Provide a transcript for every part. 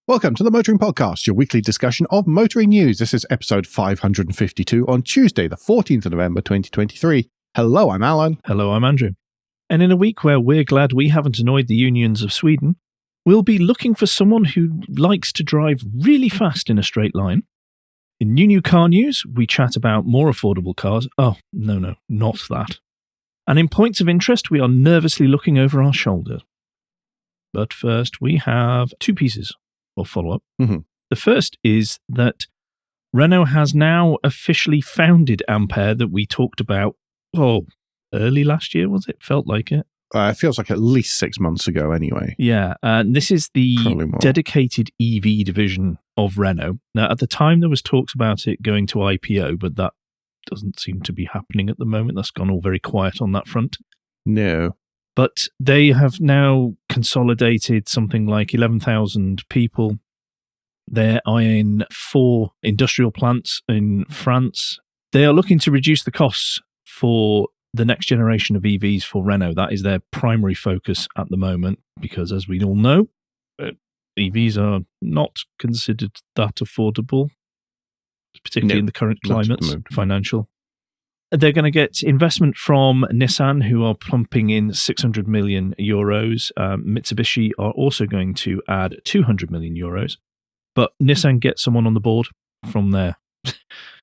Welcome to the Motoring Podcast, your weekly discussion of motoring news. This is episode 552 on Tuesday, the 14th of November, 2023. Hello, I'm Alan. Hello, I'm Andrew. And in a week where we're glad we haven't annoyed the unions of Sweden, we'll be looking for someone who likes to drive really fast in a straight line. In new car news, we chat about more affordable cars. Oh, no, not that. And in points of interest, we are nervously looking over our shoulder. But first, we have two pieces of follow-up. Mm-hmm. The first is that Renault has now officially founded AMPERE that we talked about, early last year, was it? Felt like it. It feels like at least 6 months ago anyway. Yeah, and this is the dedicated EV division of Renault. Now, at the time, there was talks about it going to IPO, but that doesn't seem to be happening at the moment. That's gone all very quiet on that front. No. But they have now consolidated something like 11,000 people. They're in 4 industrial plants in France. They are looking to reduce the costs for the next generation of EVs for Renault. That is their primary focus at the moment, because as we all know, EVs are not considered that affordable, particularly in the current climate, financial. They're going to get investment from Nissan, who are pumping in 600 million euros. Mitsubishi are also going to add 200 million euros. But Nissan gets someone on the board from there.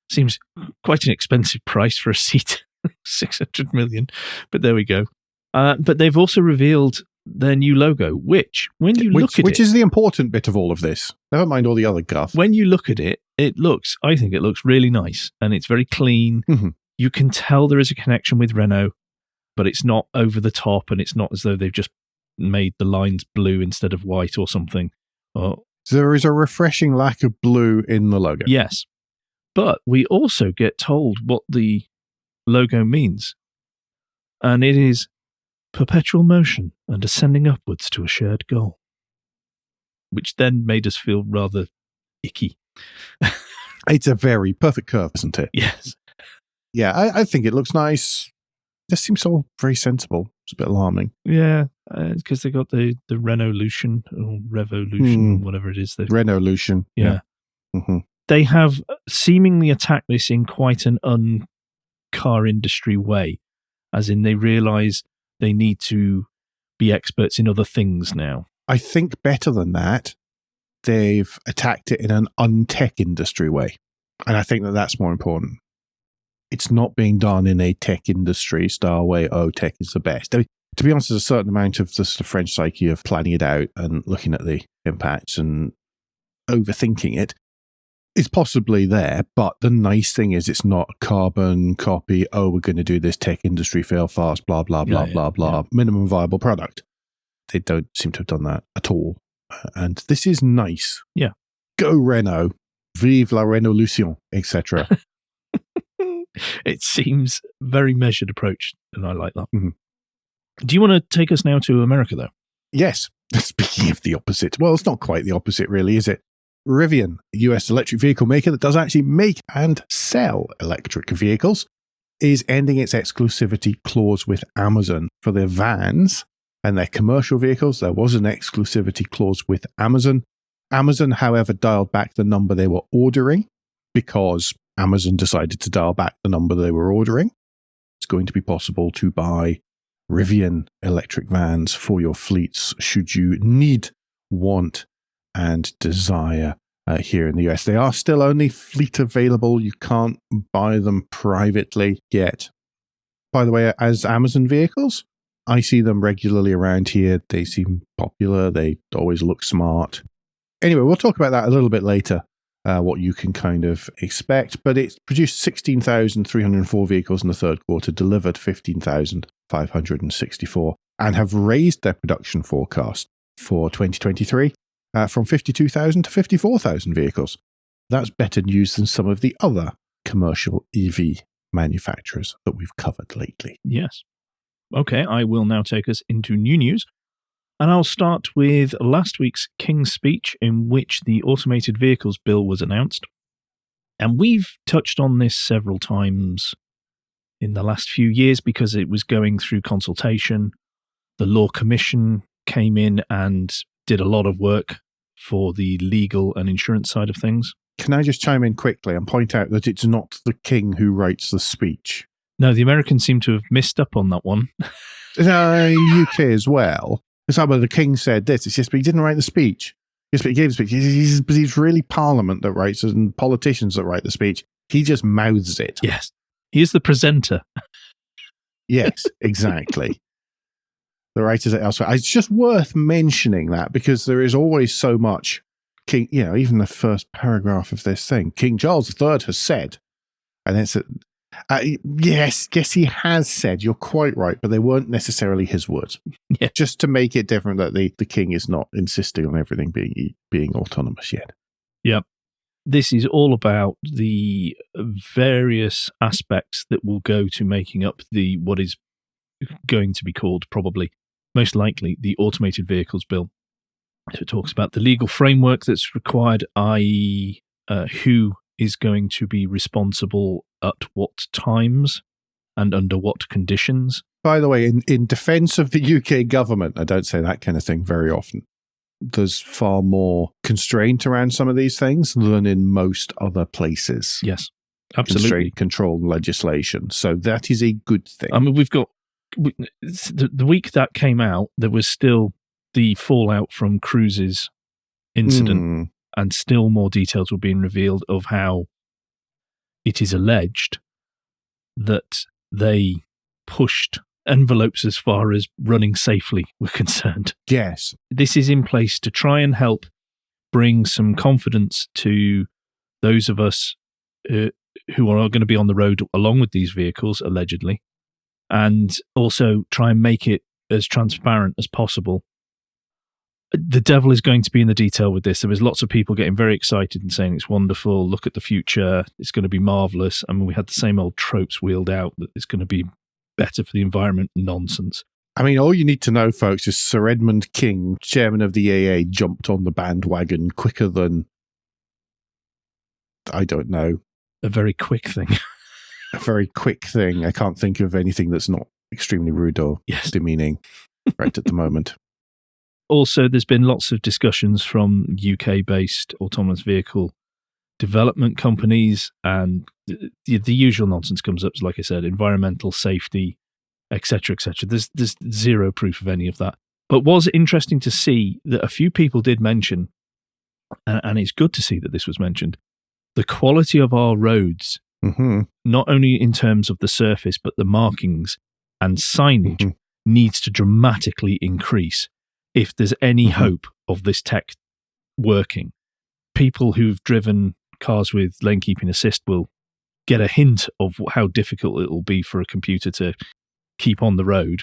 Seems quite an expensive price for a seat, 600 million. But there we go. But they've also revealed their new logo, which, when you look at it... Which is the important bit of all of this. Never mind all the other guff. When you look at it, I think it looks really nice. And it's very clean. Mm-hmm. You can tell there is a connection with Renault, but it's not over the top, and it's not as though they've just made the lines blue instead of white or something. So there is a refreshing lack of blue in the logo. Yes. But we also get told what the logo means. And it is perpetual motion and ascending upwards to a shared goal. Which then made us feel rather icky. It's a very perfect curve, isn't it? Yes. Yeah, I think it looks nice. This seems all very sensible. It's a bit alarming. Yeah, because they got the Renaulution or Revolution, whatever it is. Renaulution. Yeah. Mm-hmm. They have seemingly attacked this in quite an un-car industry way, as in they realise they need to be experts in other things now. I think better than that, they've attacked it in an un-tech industry way. And I think that that's more important. It's not being done in a tech industry style way. Oh, tech is the best. I mean, to be honest, there's a certain amount of the French psyche of planning it out and looking at the impacts and overthinking it. It's possibly there, but the nice thing is it's not a carbon copy. Oh, we're going to do this tech industry fail fast, blah, blah, blah, blah. Minimum viable product. They don't seem to have done that at all. And this is nice. Yeah. Go Renault. Vive la Renaulution, etc. It seems very measured approach, and I like that. Mm-hmm. Do you want to take us now to America, though? Yes. Speaking of the opposite. Well, it's not quite the opposite, really, is it? Rivian, a US electric vehicle maker that does actually make and sell electric vehicles, is ending its exclusivity clause with Amazon. For their vans and their commercial vehicles, there was an exclusivity clause with Amazon. Amazon, however, dialed back the number they were ordering because Amazon decided to dial back the number they were ordering. It's going to be possible to buy Rivian electric vans for your fleets should you need, want, and desire here in the US. They are still only fleet available. You can't buy them privately yet. By the way, as Amazon vehicles, I see them regularly around here. They seem popular. They always look smart. Anyway, we'll talk about that a little bit later. What you can kind of expect, but it produced 16,304 vehicles in the third quarter, delivered 15,564, and have raised their production forecast for 2023 from 52,000 to 54,000 vehicles. That's better news than some of the other commercial EV manufacturers that we've covered lately. Yes. Okay, I will now take us into new news. And I'll start with last week's King's Speech, in which the Automated Vehicles Bill was announced. And we've touched on this several times in the last few years because it was going through consultation. The Law Commission came in and did a lot of work for the legal and insurance side of things. Can I just chime in quickly and point out that it's not the king who writes the speech? No, the Americans seem to have missed up on that one. UK as well. It's like, well, the king said this. It's just, but he didn't write the speech. Yes, but he gave the speech. He's really Parliament that writes it and politicians that write the speech. He just mouths it. Yes. He is the presenter. Yes, exactly. The writers are elsewhere. It's just worth mentioning that because there is always so much King, even the first paragraph of this thing, King Charles III has said, and it's yes, he has said, you're quite right, but they weren't necessarily his words. Yeah. Just to make it different that the king is not insisting on everything being autonomous yet. Yep. This is all about the various aspects that will go to making up what is going to be called, probably, most likely, the Automated Vehicles Bill. So it talks about the legal framework that's required, i.e. Who is going to be responsible at what times and under what conditions. By the way, in defense of the UK government, I don't say that kind of thing very often. There's far more constraint around some of these things than in most other places. Yes, absolutely. Constraint, control, and legislation. So that is a good thing. I mean, the week that came out, there was still the fallout from Cruise's incident, and still more details were being revealed of how it is alleged that they pushed envelopes as far as running safely were concerned. Yes. This is in place to try and help bring some confidence to those of us who are going to be on the road along with these vehicles, allegedly, and also try and make it as transparent as possible. The devil is going to be in the detail with this. There was lots of people getting very excited and saying it's wonderful, look at the future, it's going to be marvellous. I mean, we had the same old tropes wheeled out that it's going to be better for the environment. Nonsense. I mean, all you need to know, folks, is Sir Edmund King, chairman of the AA, jumped on the bandwagon quicker than, I don't know. A very quick thing. A very quick thing. I can't think of anything that's not extremely rude or demeaning right at the moment. Also, there's been lots of discussions from UK-based autonomous vehicle development companies, and the usual nonsense comes up, like I said, environmental safety, etc., etc. There's zero proof of any of that. But was interesting to see that a few people did mention, and it's good to see that this was mentioned, the quality of our roads, not only in terms of the surface, but the markings and signage needs to dramatically increase if there's any hope of this tech working. People who've driven cars with lane keeping assist will get a hint of how difficult it will be for a computer to keep on the road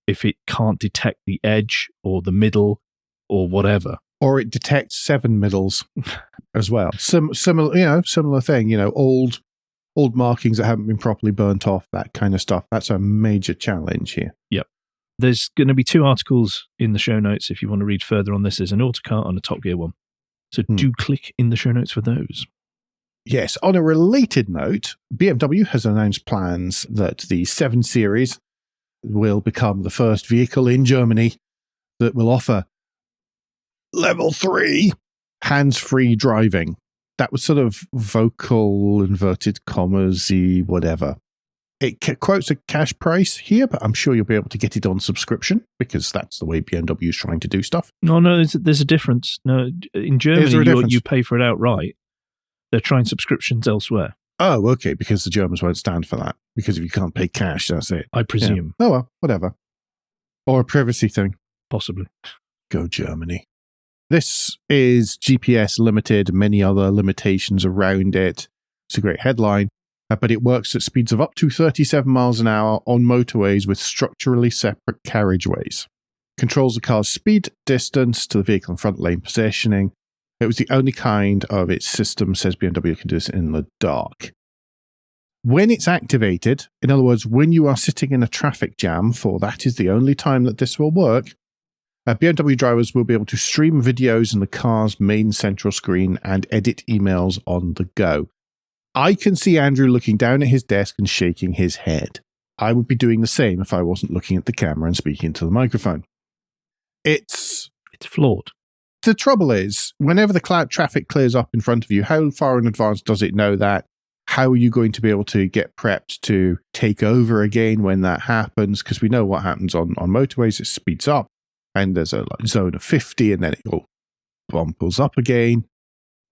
if it can't detect the edge or the middle or whatever. Or it detects 7 middles as well. Similar thing, old markings that haven't been properly burnt off, that kind of stuff. That's a major challenge here. Yep. There's going to be 2 articles in the show notes if you want to read further on this. There's an Autocar and a Top Gear one. So do click in the show notes for those. Yes. On a related note, BMW has announced plans that the 7 Series will become the first vehicle in Germany that will offer level 3 hands-free driving. That was sort of vocal, inverted commas-y, whatever. It quotes a cash price here, but I'm sure you'll be able to get it on subscription because that's the way BMW is trying to do stuff. No, there's a difference. No, in Germany, you pay for it outright. They're trying subscriptions elsewhere. Oh, okay, because the Germans won't stand for that. Because if you can't pay cash, that's it. I presume. Yeah. Oh, well, whatever. Or a privacy thing. Possibly. Go Germany. This is GPS limited, many other limitations around it. It's a great headline. But it works at speeds of up to 37 miles an hour on motorways with structurally separate carriageways. Controls the car's speed, distance to the vehicle and front lane positioning. It was the only kind of its system, says BMW, can do this in the dark. When it's activated, in other words, when you are sitting in a traffic jam, for that is the only time that this will work, BMW drivers will be able to stream videos in the car's main central screen and edit emails on the go. I can see Andrew looking down at his desk and shaking his head. I would be doing the same if I wasn't looking at the camera and speaking to the microphone. It's flawed. the trouble is, whenever the cloud traffic clears up in front of you, how far in advance does it know that? How are you going to be able to get prepped to take over again when that happens? Because we know what happens on motorways. It speeds up and there's a zone of 50 and then it bumpers up again.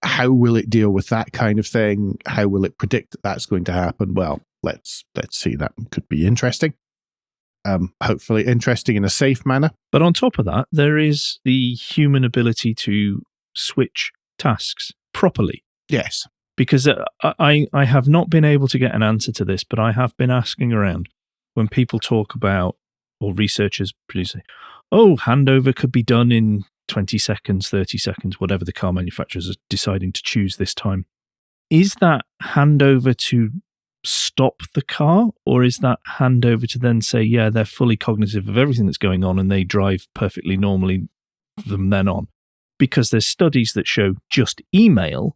How will it deal with that kind of thing? How will it predict that that's going to happen? Well, let's see. That could be interesting. Hopefully interesting in a safe manner. But on top of that, there is the human ability to switch tasks properly. Yes. Because I have not been able to get an answer to this, but I have been asking around when people talk about, or researchers say, handover could be done in 20 seconds, 30 seconds, whatever the car manufacturers are deciding to choose this time. Is that handover to stop the car, or is that handover to then say, yeah, they're fully cognitive of everything that's going on and they drive perfectly normally from then on? Because there's studies that show just email,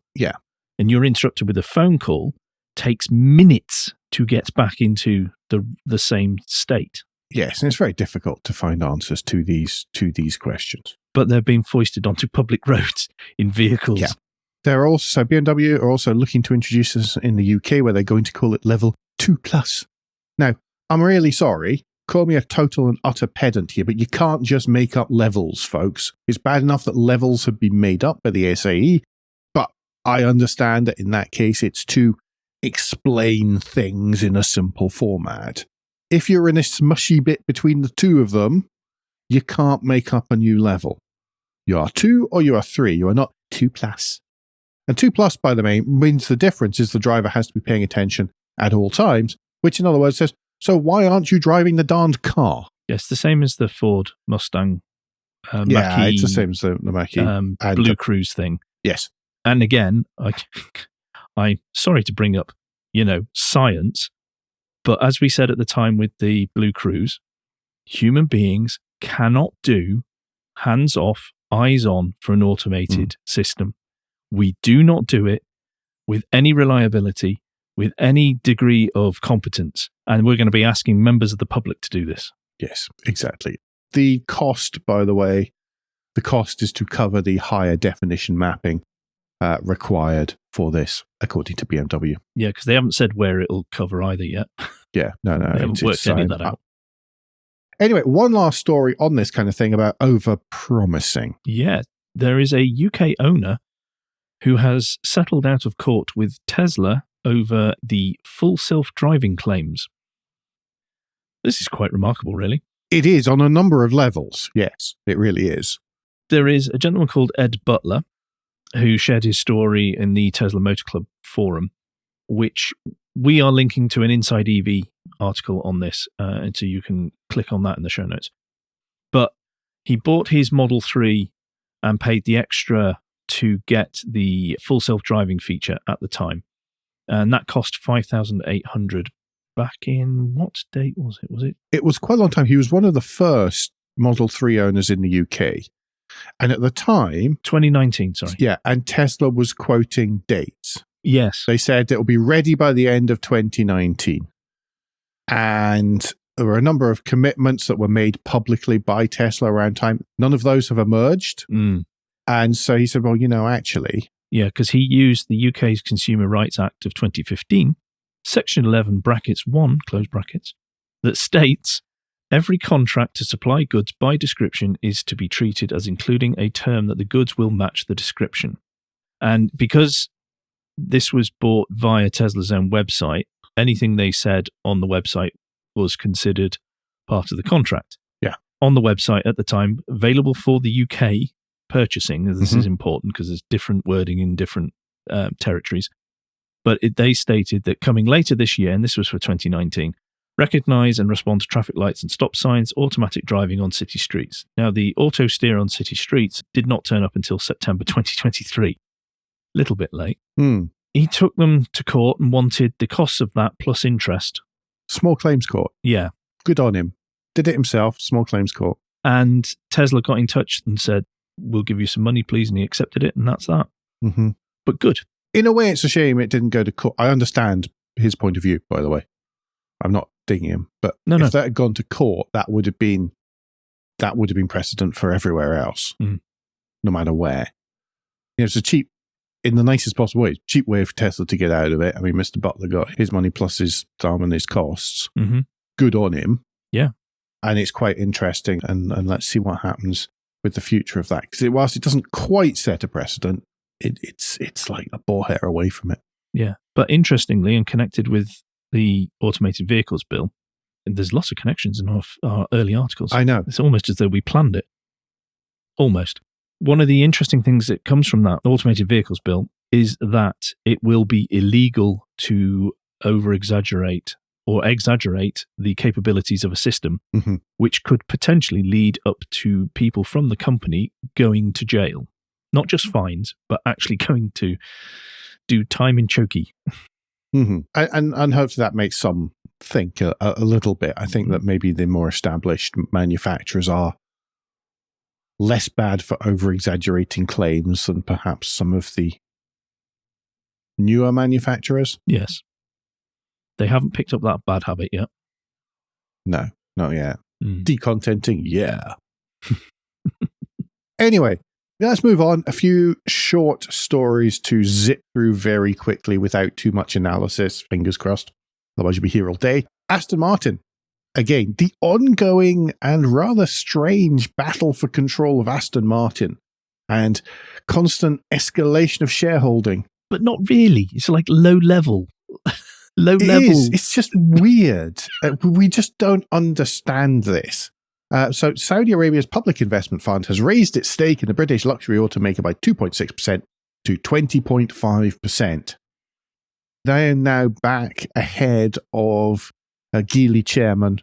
and you're interrupted with a phone call, takes minutes to get back into the same state. Yes, and it's very difficult to find answers to these questions. But they're being foisted onto public roads in vehicles. Yeah. They're also, BMW are also looking to introduce this in the UK, where they're going to call it level 2+. Now, I'm really sorry. Call me a total and utter pedant here, but you can't just make up levels, folks. It's bad enough that levels have been made up by the SAE, but I understand that in that case, it's to explain things in a simple format. If you're in a smushy bit between the two of them, you can't make up a new level. You are 2 or you are 3. You are not 2+. And 2+, by the way, means the difference is the driver has to be paying attention at all times, which in other words says, so why aren't you driving the darned car? Yes, the same as the Ford Mustang Mach-E, it's the same as the Mach-E. Blue Cruise thing. Yes. And again, I'm sorry to bring up, science, but as we said at the time with the Blue Cruise, human beings cannot do hands off, eyes on for an automated system. We do not do it with any reliability, with any degree of competence. And we're going to be asking members of the public to do this. Yes, exactly. The cost, by the way, is to cover the higher definition mapping required for this, according to BMW. Yeah, because they haven't said where it'll cover either yet. Yeah, no. They haven't worked any of that out. Anyway, one last story on this kind of thing about over-promising. Yeah, there is a UK owner who has settled out of court with Tesla over the full self-driving claims. This is quite remarkable, really. It is on a number of levels. Yes, it really is. There is a gentleman called Ed Butler who shared his story in the Tesla Motor Club forum, which we are linking to an Inside EV article on this, and so you can click on that in the show notes. But he bought his Model 3 and paid the extra to get the full self-driving feature at the time. And that cost $5,800 back in, what date was it? It was quite a long time. He was one of the first Model 3 owners in the UK. And at the time... 2019, sorry. Yeah, and Tesla was quoting dates. Yes. They said it will be ready by the end of 2019. And there were a number of commitments that were made publicly by Tesla around time. None of those have emerged. And so he said, well, actually... Yeah, because he used the UK's Consumer Rights Act of 2015, Section 11, brackets 1, close brackets, that states, every contract to supply goods by description is to be treated as including a term that the goods will match the description. And because this was bought via Tesla's own website, anything they said on the website was considered part of the contract. Yeah. On the website at the time, available for the UK purchasing. This is important because there's different wording in different territories. But they stated that coming later this year, and this was for 2019, recognize and respond to traffic lights and stop signs, automatic driving on city streets. Now, the auto steer on city streets did not turn up until September 2023. Little bit late. He took them to court and wanted the costs of that plus interest. Small claims court. Yeah. Good on him. Did it himself, small claims court. And Tesla got in touch and said, we'll give you some money, please. And he accepted it, and that's that. But good. In a way, it's a shame it didn't go to court. I understand his point of view, by the way. I'm not digging him. But if that had gone to court, that would have been precedent for everywhere else. no matter where. It's a cheap, in the nicest possible way, cheap way for Tesla to get out of it. I mean, Mr. Butler got his money plus his time and his costs. Mm-hmm. Good on him. Yeah. And it's quite interesting. And let's see what happens with the future of that. Because whilst it doesn't quite set a precedent, it's like a boar hair away from it. Yeah. But interestingly, and connected with the automated vehicles bill, and there's lots of connections in our early articles. I know. It's almost as though we planned it. Almost. One of the interesting things that comes from that automated vehicles bill is that it will be illegal to over-exaggerate or exaggerate the capabilities of a system, mm-hmm. which could potentially lead up to people from the company going to jail. Not just fines, but actually going to do time in chokey. Mm-hmm. And hopefully that makes some think a little bit. I think that maybe the more established manufacturers are less bad for over-exaggerating claims than perhaps some of the newer manufacturers. Yes. They haven't picked up that bad habit yet. No, not yet. Decontenting, yeah. Anyway, let's move on. A few short stories to zip through very quickly without too much analysis. Fingers crossed. Otherwise you'll be here all day. Aston Martin. Again, the ongoing and rather strange battle for control of Aston Martin and constant escalation of shareholding. But not really. It's like low level. Low level. It's just weird. We just don't understand this. So Saudi Arabia's public investment fund has raised its stake in the British luxury automaker by 2.6% to 20.5%. They are now back ahead of Geely chairman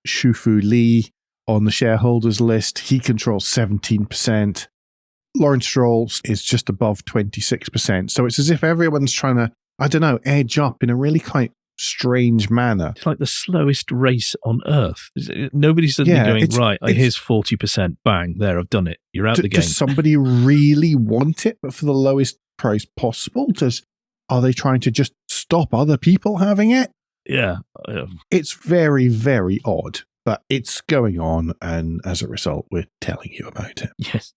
Shufu Li on the shareholders list. He controls 17%. Lawrence Stroll is just above 26%. So it's as if everyone's trying to, I don't know, edge up in a really quite strange manner. It's like the slowest race on earth. Nobody's suddenly going, right, here's 40%, bang, there, I've done it. You're out the game. Does somebody really want it, but for the lowest price possible? Are they trying to just stop other people having it? Yeah. It's very, very odd, but it's going on, and as a result, we're telling you about it. Yes.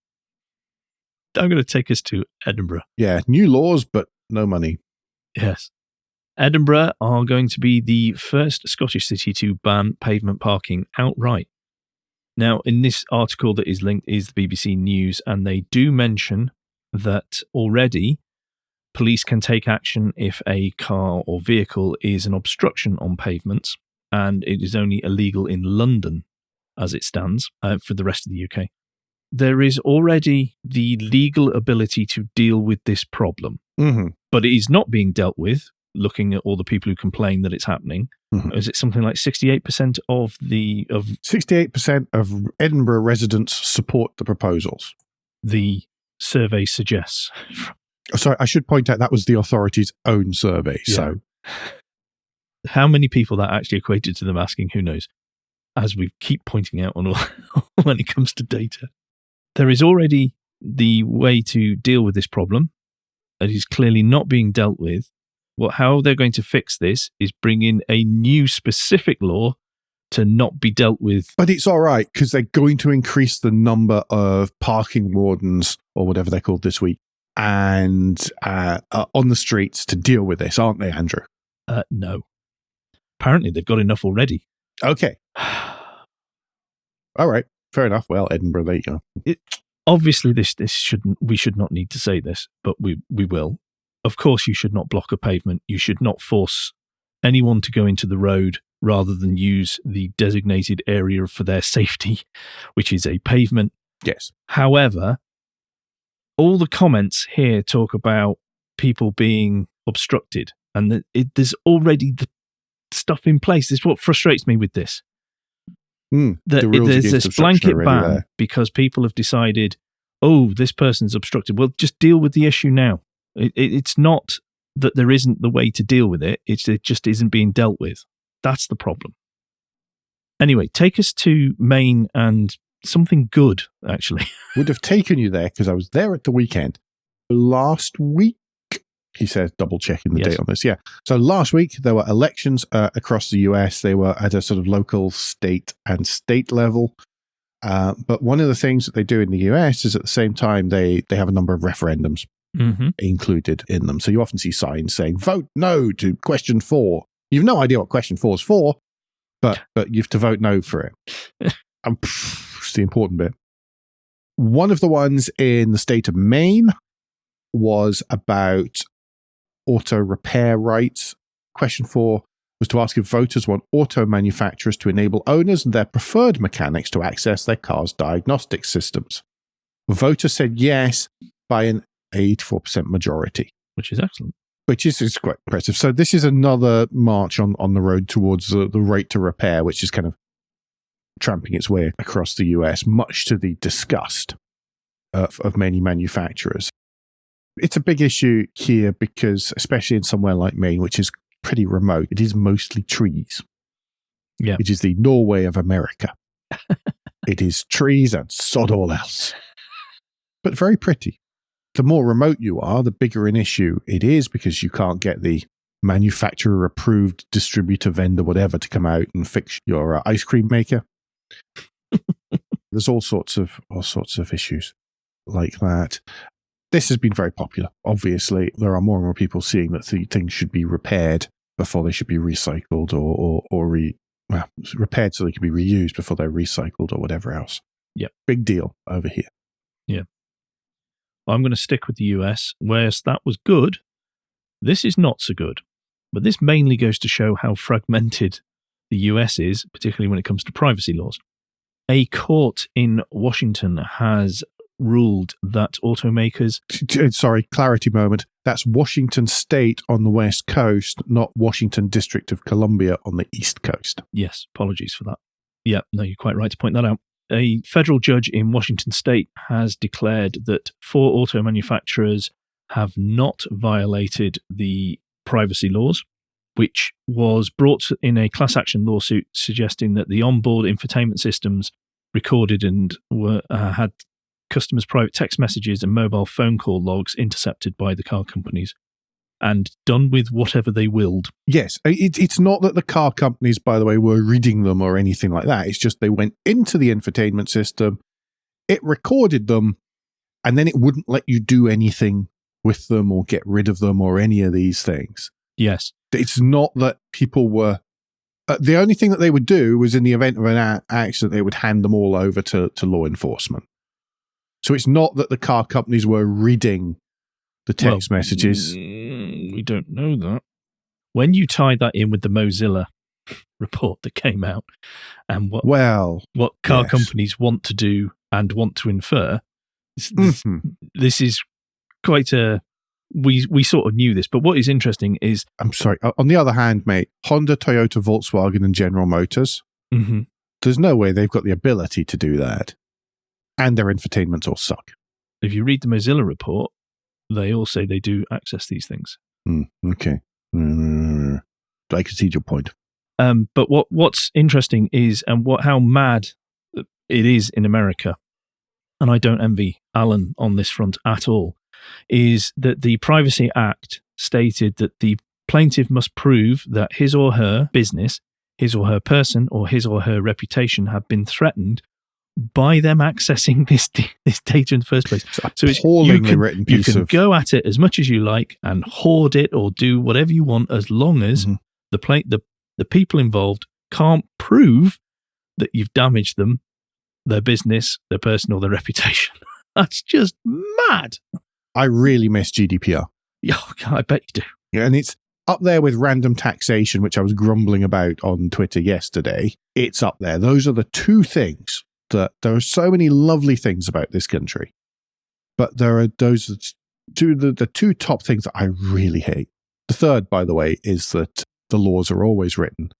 I'm going to take us to Edinburgh. Yeah, new laws, but no money. Yes. Edinburgh are going to be the first Scottish city to ban pavement parking outright. Now, in this article that is linked is the BBC News, and they do mention that already police can take action if a car or vehicle is an obstruction on pavements, and it is only illegal in London as it stands for the rest of the UK. There is already the legal ability to deal with this problem, but it is not being dealt with, looking at all the people who complain that it's happening. Is it something like 68% of 68% of Edinburgh residents support the proposals? The survey suggests. Sorry, I should point out that was the authority's own survey. Yeah. So, how many people that actually equated to them asking, who knows? As we keep pointing out on all when it comes to data, there is already the way to deal with this problem. It is clearly not being dealt with. How they're going to fix this is bring in a new specific law to not be dealt with. But it's all right because they're going to increase the number of parking wardens or whatever they're called this week and on the streets to deal with this, aren't they, Andrew? No. Apparently they've got enough already. Okay. All right. Fair enough. Well, Edinburgh, there you go. Obviously, we should not need to say this, but we will. Of course, you should not block a pavement. You should not force anyone to go into the road rather than use the designated area for their safety, which is a pavement. Yes. However, all the comments here talk about people being obstructed, and there's already the stuff in place. This is what frustrates me with this. There's this blanket ban because people have decided, oh, this person's obstructed. Well, just deal with the issue now. It's not that there isn't the way to deal with it. It just isn't being dealt with. That's the problem. Anyway, take us to Maine and something good, actually. Would have taken you there because I was there at the weekend. Last week, he says, double checking the date on this. Yeah. So last week, there were elections across the US. They were at a sort of local state and state level. But one of the things that they do in the US is at the same time, they have a number of referendums included in them. So you often see signs saying, vote no to question 4. You've no idea what question 4 is for, but you have to vote no for it. It's the important bit. One of the ones in the state of Maine was about auto repair rights. Question 4 was to ask if voters want auto manufacturers to enable owners and their preferred mechanics to access their car's diagnostic systems. Voters said yes by an 84% majority. Which is excellent. Which is quite impressive. So this is another march on the road towards the right to repair, which is kind of tramping its way across the US, much to the disgust of many manufacturers. It's a big issue here because, especially in somewhere like Maine, which is pretty remote, it is mostly trees. Yeah. It is the Norway of America. It is trees and sod all else. But very pretty. The more remote you are, the bigger an issue it is because you can't get the manufacturer-approved distributor, vendor, whatever, to come out and fix your ice cream maker. There's all sorts of issues like that. This has been very popular. Obviously, there are more and more people seeing that things should be repaired before they should be recycled repaired so they can be reused before they're recycled or whatever else. Yeah. Big deal over here. Yeah. Well, I'm going to stick with the US. Whereas that was good, this is not so good. But this mainly goes to show how fragmented the US is, particularly when it comes to privacy laws. A court in Washington has ruled that automakers... Sorry, clarity moment. That's Washington State on the West Coast, not Washington District of Columbia on the East Coast. Yes, apologies for that. Yeah, no, you're quite right to point that out. A federal judge in Washington State has declared that 4 auto manufacturers have not violated the privacy laws, which was brought in a class action lawsuit suggesting that the onboard infotainment systems recorded and had customers' private text messages and mobile phone call logs intercepted by the car companies and done with whatever they willed. Yes, it's not that the car companies, by the way, were reading them or anything like that. It's just they went into the infotainment system, it recorded them, and then it wouldn't let you do anything with them or get rid of them or any of these things. Yes. It's not that people were... the only thing that they would do was in the event of an accident, they would hand them all over to law enforcement. So it's not that the car companies were reading the text messages. We don't know that. When you tie that in with the Mozilla report that came out and what car companies want to do and want to infer, this is quite a... We sort of knew this, but what is interesting is... I'm sorry. On the other hand, mate, Honda, Toyota, Volkswagen and General Motors, there's no way they've got the ability to do that. And their infotainments all suck. If you read the Mozilla report, they all say they do access these things. Okay. I can see your point. But what's interesting is how mad it is in America, and I don't envy Alan on this front at all, is that the Privacy Act stated that the plaintiff must prove that his or her business, his or her person, or his or her reputation have been threatened by them accessing this data in the first place. So it's appallingly written piece you can go at it as much as you like and hoard it or do whatever you want as long as the people involved can't prove that you've damaged them, their business, their person, or their reputation. That's just mad. I really miss GDPR. Yeah, I bet you do. Yeah, and it's up there with random taxation, which I was grumbling about on Twitter yesterday. It's up there. Those are the two things that there are so many lovely things about this country. But there are those the two top things that I really hate. The third, by the way, is that the laws are always written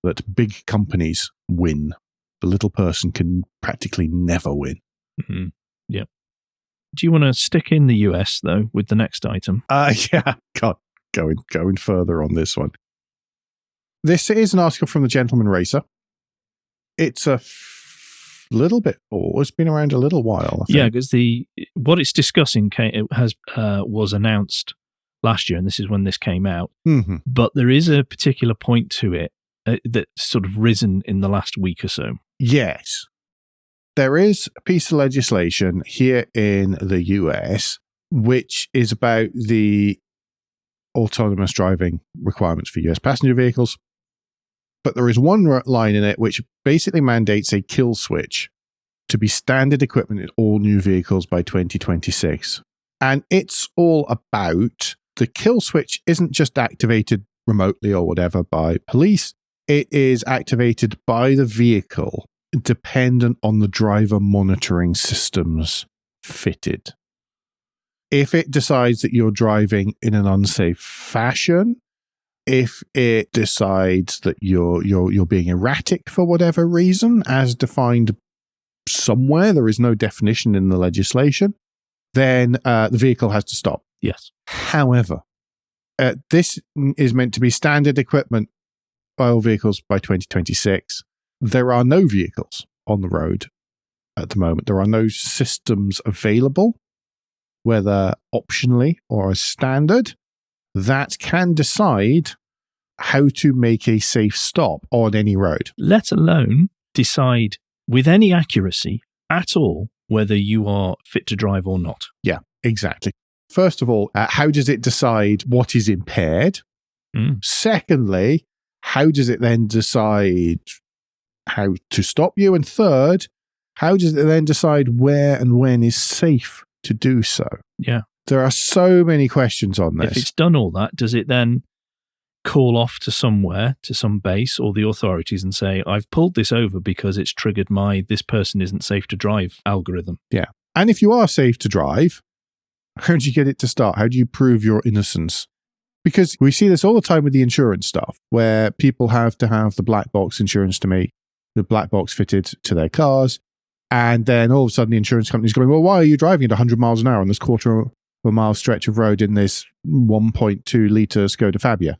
that big companies win. The little person can practically never win. Yeah. Do you want to stick in the US, though, with the next item? Yeah. God, going further on this one. This is an article from the Gentleman Racer. It's a little bit old. It's been around a little while, I think. Yeah, because what it's discussing was announced last year, and this is when this came out. But there is a particular point to it that's sort of risen in the last week or so. Yes. there is a piece of legislation here in the US which is about the autonomous driving requirements for US passenger vehicles. But there is one line in it which basically mandates a kill switch to be standard equipment in all new vehicles by 2026. And it's all about the kill switch isn't just activated remotely or whatever by police. It is activated by the vehicle, dependent on the driver monitoring systems fitted. If it decides that you're driving in an unsafe fashion, if it decides that you're being erratic for whatever reason, as defined somewhere, there is no definition in the legislation, then the vehicle has to stop. Yes. However, this is meant to be standard equipment by all vehicles by 2026. There are no vehicles on the road at the moment. There are no systems available, whether optionally or as standard, that can decide how to make a safe stop on any road. Let alone decide with any accuracy at all whether you are fit to drive or not. Yeah, exactly. First of all, how does it decide what is impaired? Secondly, how does it then decide how to stop you? And third, how does it then decide where and when is safe to do so? Yeah. There are so many questions on this. If it's done all that, does it then call off to somewhere, to some base or the authorities and say, I've pulled this over because it's triggered my this person isn't safe to drive algorithm? Yeah. And if you are safe to drive, how do you get it to start? How do you prove your innocence? Because we see this all the time with the insurance stuff, where people have to have the black box insurance to make the black box fitted to their cars. And then all of a sudden the insurance company's going, well, why are you driving at 100 miles an hour on this quarter of a mile stretch of road in this 1.2 litre Skoda Fabia?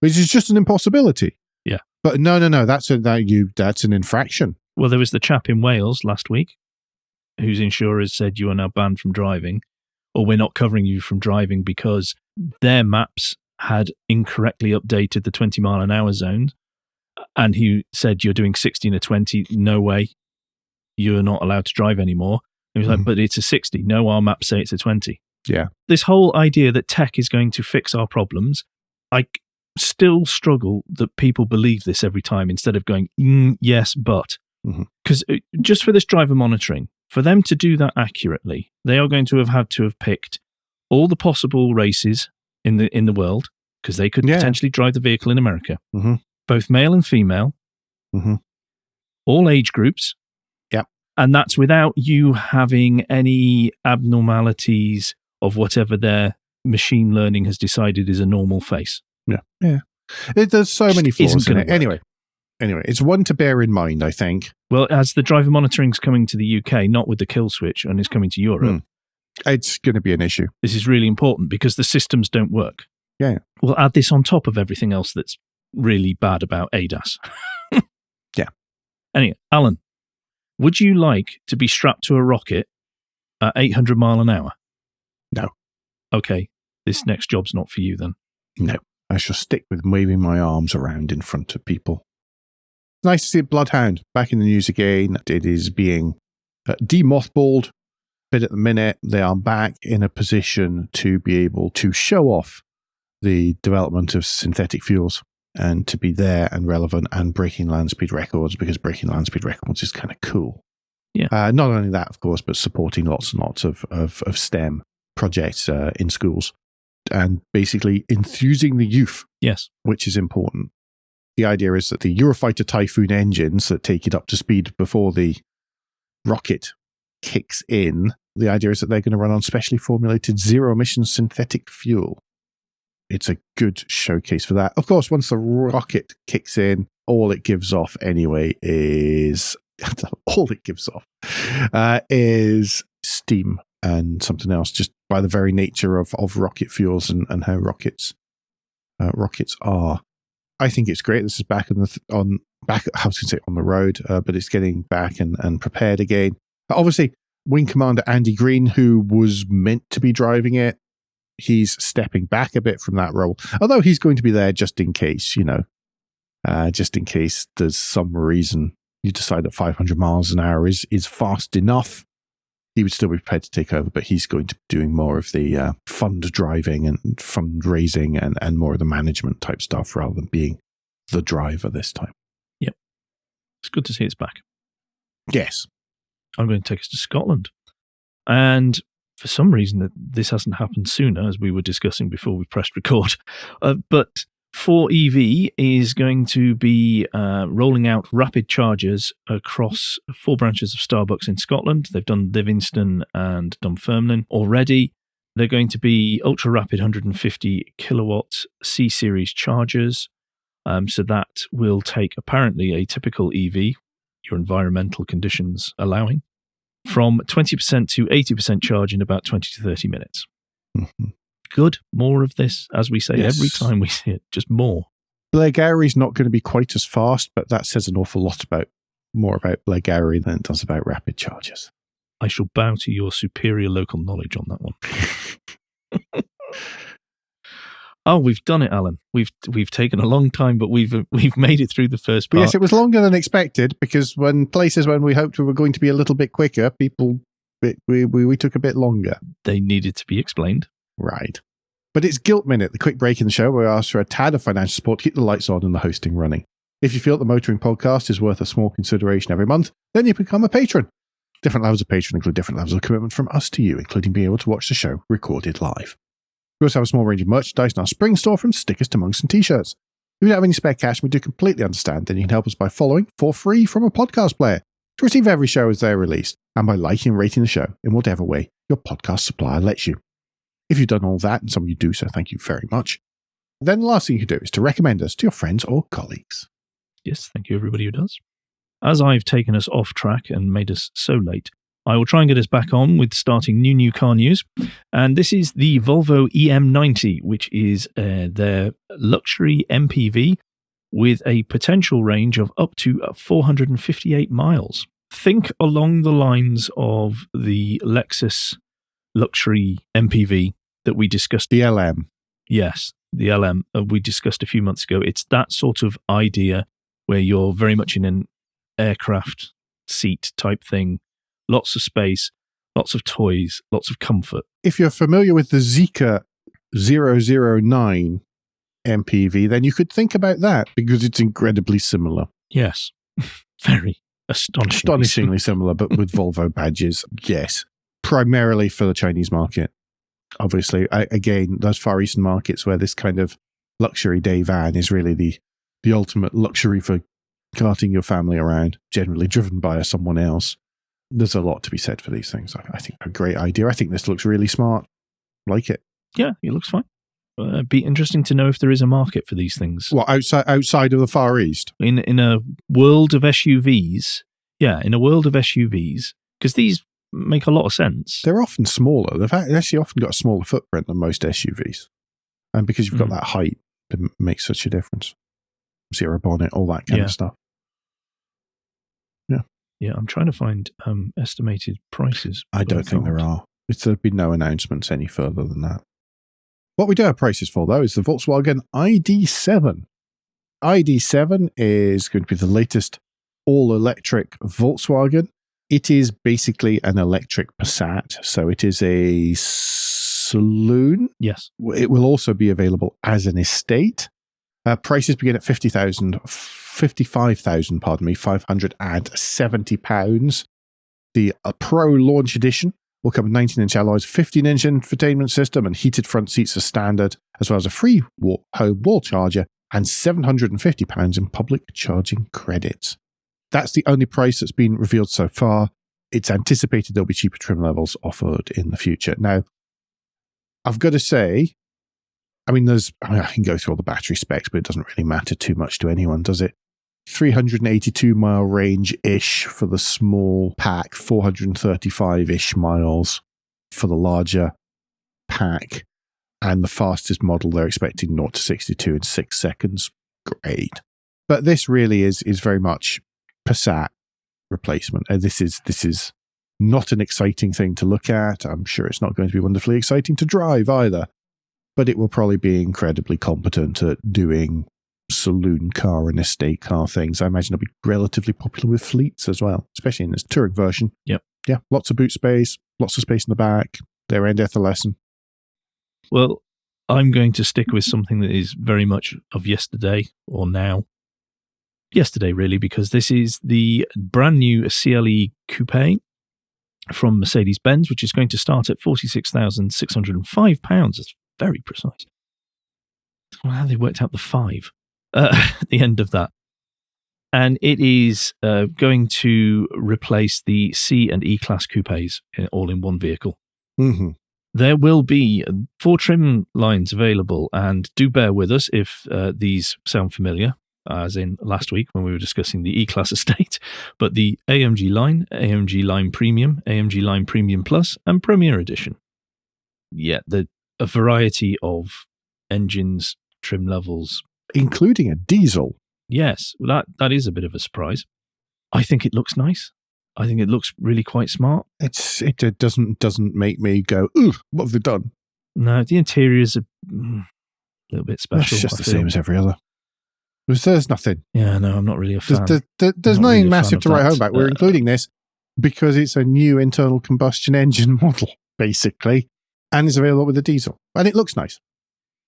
Which is just an impossibility. Yeah. But no, that's an infraction. Well, there was the chap in Wales last week whose insurers said you are now banned from driving, or we're not covering you from driving because their maps had incorrectly updated the 20 mile an hour zone. And he said, you're doing 60 and a 20. No way. You're not allowed to drive anymore. And he was like, but it's a 60. No, our maps say it's a 20. Yeah. This whole idea that tech is going to fix our problems, I still struggle that people believe this every time instead of going, yes, but. Because just for this driver monitoring, for them to do that accurately, they are going to have had to have picked all the possible races in the world, because they could potentially drive the vehicle in America, both male and female, all age groups. Yep. And that's without you having any abnormalities of whatever their machine learning has decided is a normal face. Yeah. There's so many flaws in it. Work. Anyway, it's one to bear in mind, I think. Well, as the driver monitoring's coming to the UK, not with the kill switch, and it's coming to Europe, it's going to be an issue. This is really important because the systems don't work. Yeah. We'll add this on top of everything else that's really bad about ADAS. Yeah. Anyway, Alan, would you like to be strapped to a rocket at 800 mile an hour? No. Okay, this next job's not for you then. No. I shall stick with waving my arms around in front of people. Nice to see Bloodhound back in the news again. It is being demothballed. But at the minute, they are back in a position to be able to show off the development of synthetic fuels and to be there and relevant and breaking land speed records, because breaking land speed records is kind of cool. Yeah. Not only that, of course, but supporting lots and lots of STEM projects in schools and basically enthusing the youth. Yes. Which is important. The idea is that the Eurofighter Typhoon engines that take it up to speed before the rocket kicks in, the idea is that they're going to run on specially formulated zero-emission synthetic fuel. It's a good showcase for that. Of course, once the rocket kicks in, all it gives off anyway is is steam and something else, just by the very nature of rocket fuels and how rockets are. I think it's great. This is back on the road, but it's getting back and prepared again. Obviously, Wing Commander Andy Green, who was meant to be driving it, he's stepping back a bit from that role. Although he's going to be there just in case, just in case there's some reason, you decide that 500 miles an hour is fast enough, he would still be prepared to take over, but he's going to be doing more of the fund driving and fundraising and more of the management type stuff rather than being the driver this time. Yep. It's good to see it's back. Yes. I'm going to take us to Scotland. And for some reason, this hasn't happened sooner, as we were discussing before we pressed record. But 4EV is going to be rolling out rapid chargers across 4 branches of Starbucks in Scotland. They've done Livingston and Dunfermline already. They're going to be ultra-rapid 150 kilowatt C-series chargers. So that will take apparently a typical EV, your environmental conditions allowing, from 20% to 80% charge in about 20 to 30 minutes. Mm-hmm. Good. More of this, as we say every time we see it, just more. Blairgowrie's not going to be quite as fast, but that says an awful lot more about Blairgowrie than it does about rapid chargers. I shall bow to your superior local knowledge on that one. Oh, we've done it, Alan. We've taken a long time, but we've made it through the first part. But yes, it was longer than expected because when we hoped we were going to be a little bit quicker, we took a bit longer. They needed to be explained. Right. But it's Guilt Minute, the quick break in the show where we ask for a tad of financial support to keep the lights on and the hosting running. If you feel the Motoring Podcast is worth a small consideration every month, then you become a patron. Different levels of patron include different levels of commitment from us to you, including being able to watch the show recorded live. We also have a small range of merchandise in our spring store, from stickers to mugs and t-shirts. If you don't have any spare cash, we do completely understand, then you can help us by following for free from a podcast player to receive every show as they're released, and by liking and rating the show in whatever way your podcast supplier lets you. If you've done all that, and some of you do so, thank you very much, then the last thing you can do is to recommend us to your friends or colleagues. Yes, thank you everybody who does. As I've taken us off track and made us so late, I will try and get us back on with starting new car news. And this is the Volvo EM90, which is their luxury MPV with a potential range of up to 458 miles. Think along the lines of the Lexus luxury MPV that we discussed. The LM. Yes, the LM we discussed a few months ago. It's that sort of idea where you're very much in an aircraft seat type thing. Lots of space, lots of toys, lots of comfort. If you're familiar with the Zeekr 009 MPV, then you could think about that because it's incredibly similar. Yes, very astonishingly similar, but with Volvo badges. Yes, primarily for the Chinese market. Obviously, again, those Far Eastern markets where this kind of luxury day van is really the ultimate luxury for carting your family around, generally driven by someone else. There's a lot to be said for these things. I think a great idea. I think this looks really smart. Like it. Yeah, it looks fine. It'd be interesting to know if there is a market for these things. Well, outside of the Far East? In a world of SUVs. Yeah, in a world of SUVs. Because these make a lot of sense. They're often smaller. They've actually often got a smaller footprint than most SUVs. And because you've got that height, it makes such a difference. Zero bonnet, all that kind of stuff. Yeah, I'm trying to find estimated prices. I don't think there are. There've been no announcements any further than that. What we do have prices for, though, is the Volkswagen ID.7. ID.7 is going to be the latest all-electric Volkswagen. It is basically an electric Passat, so it is a saloon. Yes. It will also be available as an estate. Prices begin at £55,000, The Pro Launch Edition will come with 19-inch alloys, 15-inch infotainment system, and heated front seats as standard, as well as a free home wall charger and £750 in public charging credits. That's the only price that's been revealed so far. It's anticipated there'll be cheaper trim levels offered in the future. Now, I've got to say, I can go through all the battery specs, but it doesn't really matter too much to anyone, does it? 382-mile range-ish for the small pack, 435-ish miles for the larger pack, and the fastest model they're expecting 0 to 62 in 6 seconds. Great. But this really is very much Passat replacement. This is not an exciting thing to look at. I'm sure it's not going to be wonderfully exciting to drive either. But it will probably be incredibly competent at doing saloon car and estate car things. I imagine it'll be relatively popular with fleets as well, especially in this touring version. Yep. Yeah, lots of boot space, lots of space in the back. Their end lesson. Well, I'm going to stick with something that is very much of yesterday or now. Yesterday, really, because this is the brand new CLE Coupe from Mercedes-Benz, which is going to start at £46,605. That's very precise. Well, how they worked out the 5 at the end of that. And it is going to replace the C and E class coupes all in one vehicle. Mm-hmm. There will be 4 trim lines available, and do bear with us if these sound familiar, as in last week when we were discussing the E-Class estate, but the AMG Line Premium, AMG Line Premium Plus, and Premier Edition. Yeah, a variety of engines, trim levels. Including a diesel. Yes, that is a bit of a surprise. I think it looks nice. I think it looks really quite smart. It doesn't make me go, ooh, what have they done? No, the interior is a little bit special. It's just the same as every other. There's nothing. Yeah, no, I'm not really a fan. There's nothing massive to write home about. We're including this because it's a new internal combustion engine model, basically, and it's available with a diesel. And it looks nice.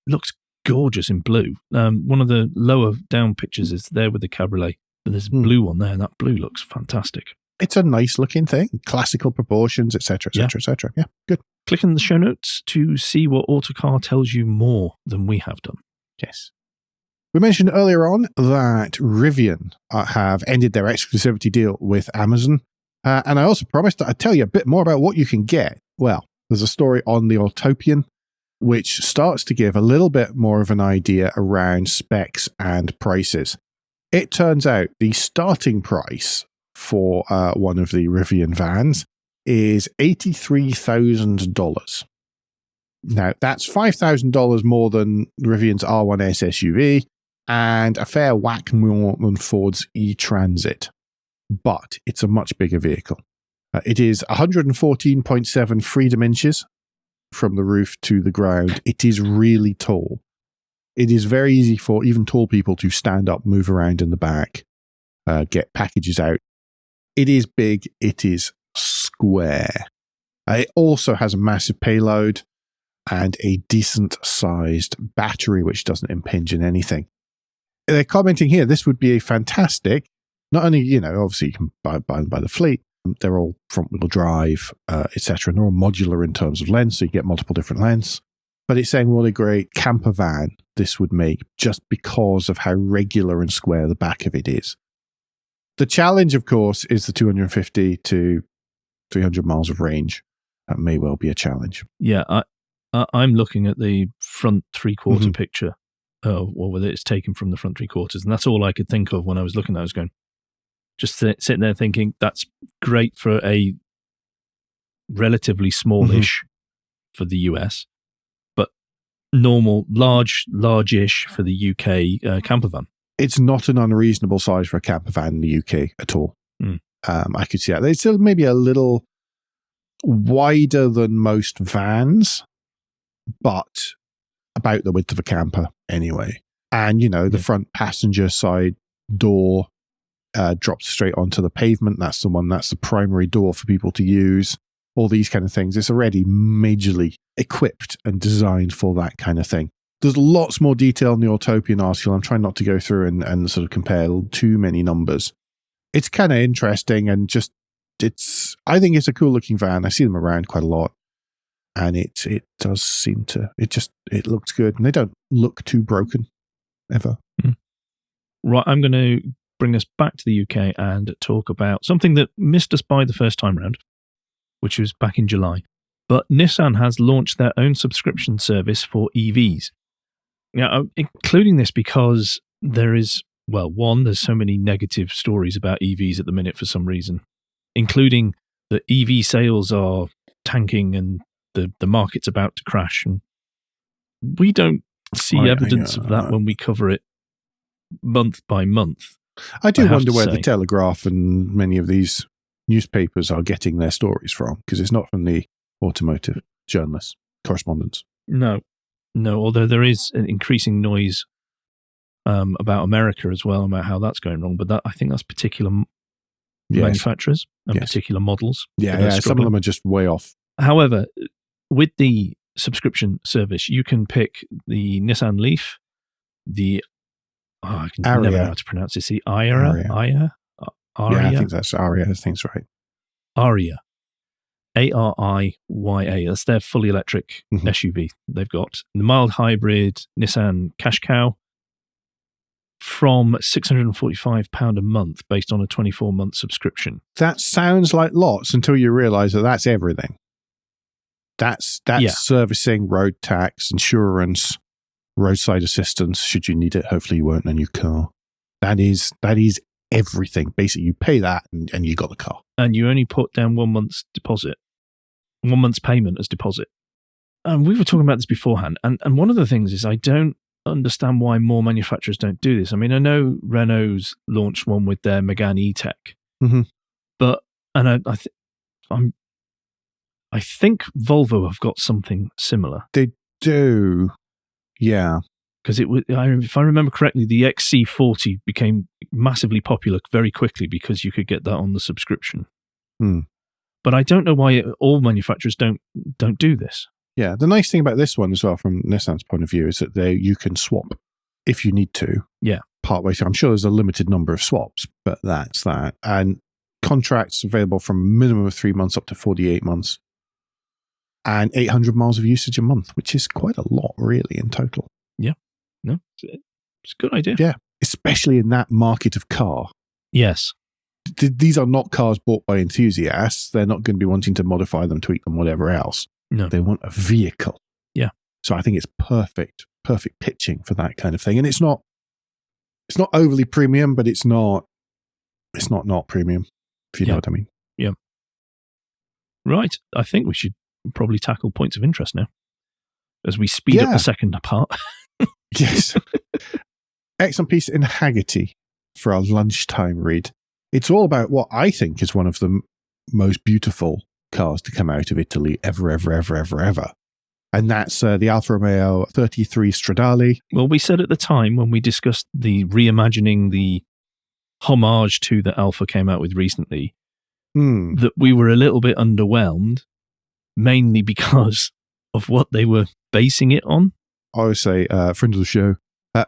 It looks gorgeous in blue. One of the lower down pictures is there with the cabriolet, and there's blue on there, and that blue looks fantastic. It's a nice looking thing, classical proportions, etc., etc., etc. Yeah, good. Click in the show notes to see what Autocar tells you more than we have done. Yes. We mentioned earlier on that Rivian have ended their exclusivity deal with Amazon. And I also promised that I'd tell you a bit more about what you can get. Well, there's a story on the Autopian, which starts to give a little bit more of an idea around specs and prices. It turns out the starting price for one of the Rivian vans is $83,000. Now, that's $5,000 more than Rivian's R1S SUV and a fair whack more than Ford's e-Transit. But it's a much bigger vehicle. It is 114.7 freedom inches from the roof to the ground. It is really tall. It is very easy for even tall people to stand up, move around in the back, get packages out. It is big. It is square. It also has a massive payload and a decent-sized battery, which doesn't impinge in anything. They're commenting here, this would be a fantastic, not only, obviously you can buy them by the fleet, they're all front-wheel drive, etc., and they're all modular in terms of length, so you get multiple different lengths. But it's saying what a great camper van this would make just because of how regular and square the back of it is. The challenge, of course, is the 250 to 300 miles of range. That may well be a challenge. Yeah, I'm looking at the front three-quarter picture, or whether it's taken from the front three-quarters, and that's all I could think of when I was looking at it. I was going, just sitting there thinking, that's great for a relatively smallish for the US, but normal, large-ish for the UK camper van. It's not an unreasonable size for a camper van in the UK at all. I could see that. It's still maybe a little wider than most vans, but about the width of a camper anyway. And, the front passenger side door drops straight onto the pavement. That's the primary door for people to use. All these kind of things. It's already majorly equipped and designed for that kind of thing. There's lots more detail in the Autopian article. I'm trying not to go through and sort of compare too many numbers. It's kind of interesting and I think it's a cool looking van. I see them around quite a lot. And it does seem to, it looks good. And they don't look too broken, ever. Right, I'm going to bring us back to the UK and talk about something that missed us by the first time round, which was back in July. But Nissan has launched their own subscription service for EVs. Now, I'm including this because there is, there's so many negative stories about EVs at the minute for some reason, including that EV sales are tanking and the market's about to crash. And we don't see evidence of that when we cover it month by month. I do wonder where the Telegraph and many of these newspapers are getting their stories from, because it's not from the automotive journalists, correspondents. No, although there is an increasing noise about America as well, about how that's going wrong. But I think that's particular manufacturers and particular models. Yeah, some of them are just way off. However, with the subscription service, you can pick the Nissan Leaf, I can never know how to pronounce this. The Aria. Yeah, I think that's Aria. I think it's right. Aria. ARIYA. That's their fully electric SUV they've got. The mild hybrid Nissan Cash Cow from £645 a month based on a 24-month subscription. That sounds like lots until you realise that that's everything. That's servicing, road tax, insurance, roadside assistance, should you need it. Hopefully you won't in your car. That is everything. Basically, you pay that and you got the car. And you only put down 1 month's deposit, 1 month's payment as deposit. And we were talking about this beforehand. And one of the things is I don't understand why more manufacturers don't do this. I mean, I know Renault's launched one with their Megane E-Tech. But, and I think Volvo have got something similar. They do. Yeah. Because if I remember correctly, the XC40 became massively popular very quickly because you could get that on the subscription. But I don't know why all manufacturers don't do this. Yeah, the nice thing about this one as well, from Nissan's point of view, is that you can swap if you need to. Yeah. Partway through. I'm sure there's a limited number of swaps, but that's that. And contracts available from a minimum of 3 months up to 48 months. And 800 miles of usage a month, which is quite a lot, really, in total. Yeah. No, it's a good idea. Yeah, especially in that market of car. Yes. These are not cars bought by enthusiasts. They're not going to be wanting to modify them, tweak them, whatever else. No. They want a vehicle. Yeah. So I think it's perfect pitching for that kind of thing. And it's not overly premium, but it's not premium, if you know what I mean. Yeah. Right. I think we should probably tackle points of interest now as we speed up the second part. Yes. Excellent piece in Haggerty for our lunchtime read. It's all about what I think is one of the most beautiful cars to come out of Italy ever. And that's the Alfa Romeo 33 Stradale. Well, we said at the time when we discussed the reimagining, the homage to the Alfa came out with recently, that we were a little bit underwhelmed, mainly because of what they were basing it on. I would say, friend of the show,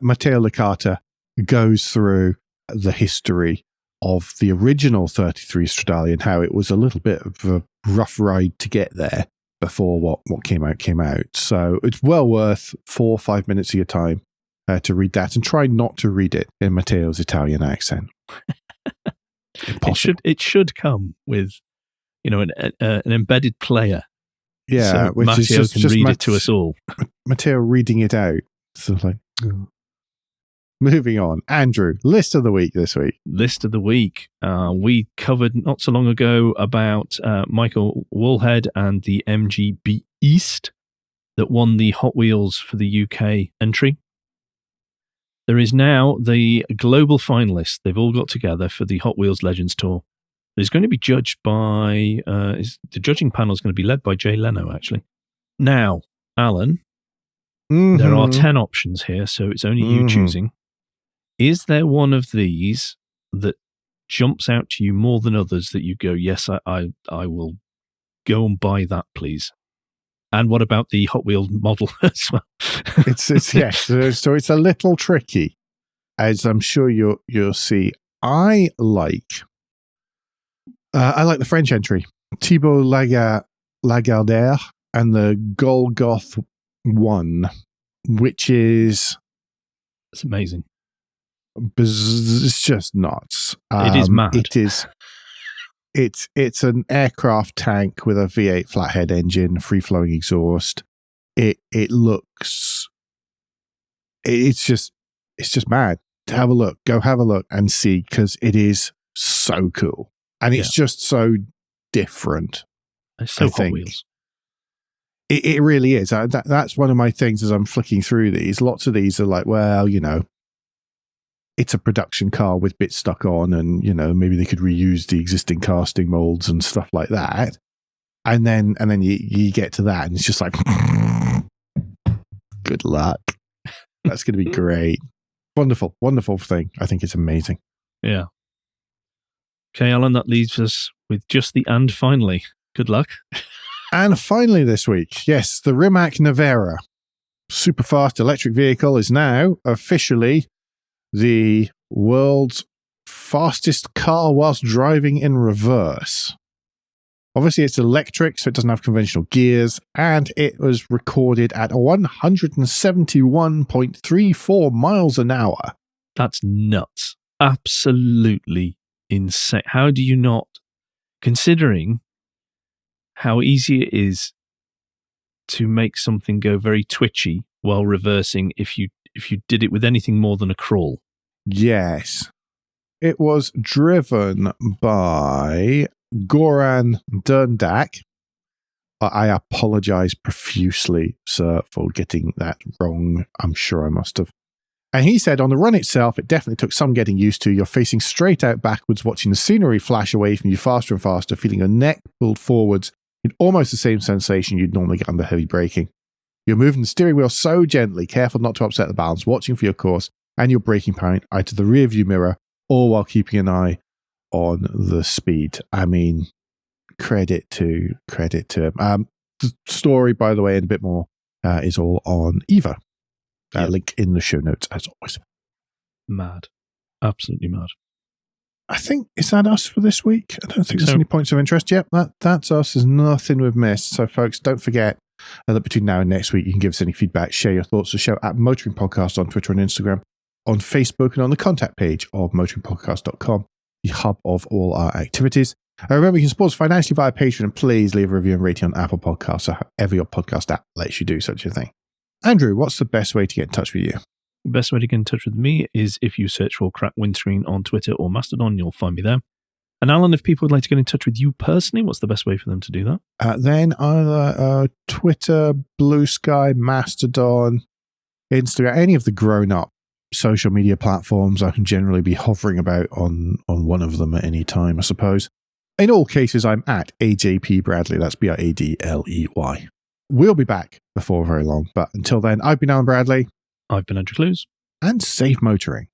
Matteo Licata goes through the history of the original 33 Stradale and how it was a little bit of a rough ride to get there before what came out. So it's well worth 4 or 5 minutes of your time to read that, and try not to read it in Matteo's Italian accent. It should come with, an embedded player. Yeah, so which Matteo is just read it to us all. Matteo reading it out. So like, moving on. Andrew, list of the week this week. List of the week. We covered not so long ago about Michael Woolhead and the MG Beast that won the Hot Wheels for the UK entry. There is now the global finalists. They've all got together for the Hot Wheels Legends Tour. It's going to be judged by, the judging panel is going to be led by Jay Leno, actually. Now, Alan, there are 10 options here, so it's only you choosing. Is there one of these that jumps out to you more than others that you go, yes, I will go and buy that, please? And what about the Hot Wheels model as well? It's yes. So it's a little tricky, as I'm sure you'll see. I like the French entry, Thibaut Lagardère, and the Golgoth 1, which is... It's amazing. It's just nuts. It is mad. It is. It's an aircraft tank with a V8 flathead engine, free-flowing exhaust. It looks... It's just mad. Have a look. Go have a look and see, because it is so cool. And it's just so different. It's so Hot Wheels. It really is. That's one of my things as I'm flicking through these. Lots of these are like, well, it's a production car with bits stuck on, and, maybe they could reuse the existing casting molds and stuff like that. And then you get to that, and it's just like, good luck. That's going to be great. Wonderful, wonderful thing. I think it's amazing. Yeah. Okay, Alan, that leaves us with just the and finally. Good luck. And finally this week, yes, the Rimac Nevera super fast electric vehicle is now officially the world's fastest car whilst driving in reverse. Obviously, it's electric, so it doesn't have conventional gears, and it was recorded at 171.34 miles an hour. That's nuts. Absolutely insane. How do you not, considering how easy it is to make something go very twitchy while reversing if you did it with anything more than a crawl? Yes. It was driven by Goran Dundak. I apologize profusely, sir, for getting that wrong. I'm sure I must have. And he said, on the run itself, it definitely took some getting used to. You're facing straight out backwards, watching the scenery flash away from you faster and faster, feeling your neck pulled forwards in almost the same sensation you'd normally get under heavy braking. You're moving the steering wheel so gently, careful not to upset the balance, watching for your course and your braking point out of the rear view mirror, all while keeping an eye on the speed. I mean, credit to him. The story, by the way, and a bit more is all on Eva. Link in the show notes, as always. Mad. Absolutely mad. I think, is that us for this week? I don't think there's any points of interest. Yep, that's us. There's nothing we've missed. So, folks, don't forget that between now and next week, you can give us any feedback, share your thoughts, the show at Motoring Podcast on Twitter and Instagram, on Facebook, and on the contact page of motoringpodcast.com, the hub of all our activities. Remember, you can support us financially via Patreon, and please leave a review and rating on Apple Podcasts or however your podcast app lets you do such a thing. Andrew, what's the best way to get in touch with you? The best way to get in touch with me is if you search for Crack Windscreen on Twitter or Mastodon, you'll find me there. And Alan, if people would like to get in touch with you personally, what's the best way for them to do that? Then either Twitter, Blue Sky, Mastodon, Instagram, any of the grown-up social media platforms. I can generally be hovering about on one of them at any time, I suppose. In all cases, I'm at AJP Bradley. That's BRADLEY. We'll be back before very long. But until then, I've been Alan Bradley. I've been Andrew Clues. And safe motoring.